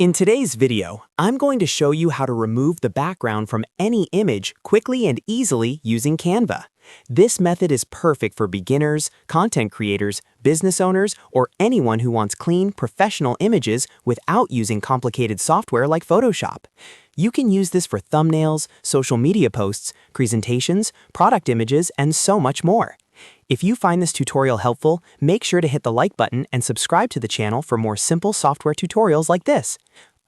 In today's video, I'm going to show you how to remove the background from any image quickly and easily using Canva. This method is perfect for beginners, content creators, business owners, or anyone who wants clean, professional images without using complicated software like Photoshop. You can use this for thumbnails, social media posts, presentations, product images, and so much more. If you find this tutorial helpful, make sure to hit the like button and subscribe to the channel for more simple software tutorials like this.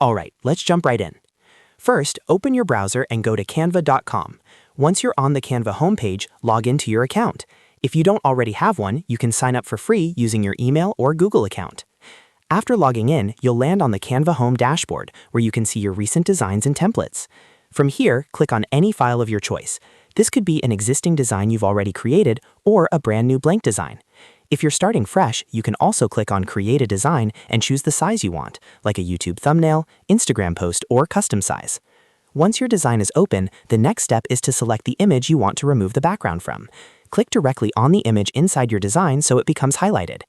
Alright, let's jump right in. First, open your browser and go to canva.com. Once you're on the Canva homepage, log into your account. If you don't already have one, you can sign up for free using your email or Google account. After logging in, you'll land on the Canva home dashboard, where you can see your recent designs and templates. From here, click on any file of your choice. This could be an existing design you've already created or a brand new blank design. If you're starting fresh, you can also click on Create a Design and choose the size you want, like a YouTube thumbnail, Instagram post, or custom size. Once your design is open, the next step is to select the image you want to remove the background from. Click directly on the image inside your design so it becomes highlighted.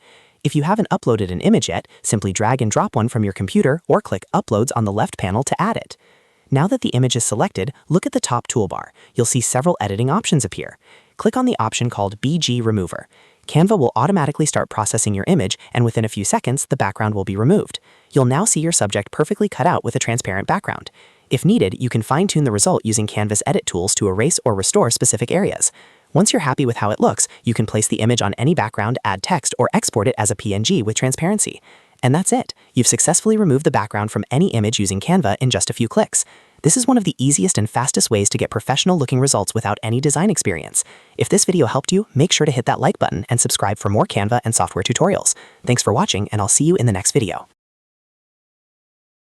If you haven't uploaded an image yet, simply drag and drop one from your computer or click Uploads on the left panel to add it. Now that the image is selected, look at the top toolbar. You'll see several editing options appear. Click on the option called BG Remover. Canva will automatically start processing your image, and within a few seconds, the background will be removed. You'll now see your subject perfectly cut out with a transparent background. If needed, you can fine-tune the result using Canva's edit tools to erase or restore specific areas. Once you're happy with how it looks, you can place the image on any background, add text, or export it as a PNG with transparency. And that's it. You've successfully removed the background from any image using Canva in just a few clicks. This is one of the easiest and fastest ways to get professional-looking results without any design experience. If this video helped you, make sure to hit that like button and subscribe for more Canva and software tutorials. Thanks for watching, and I'll see you in the next video.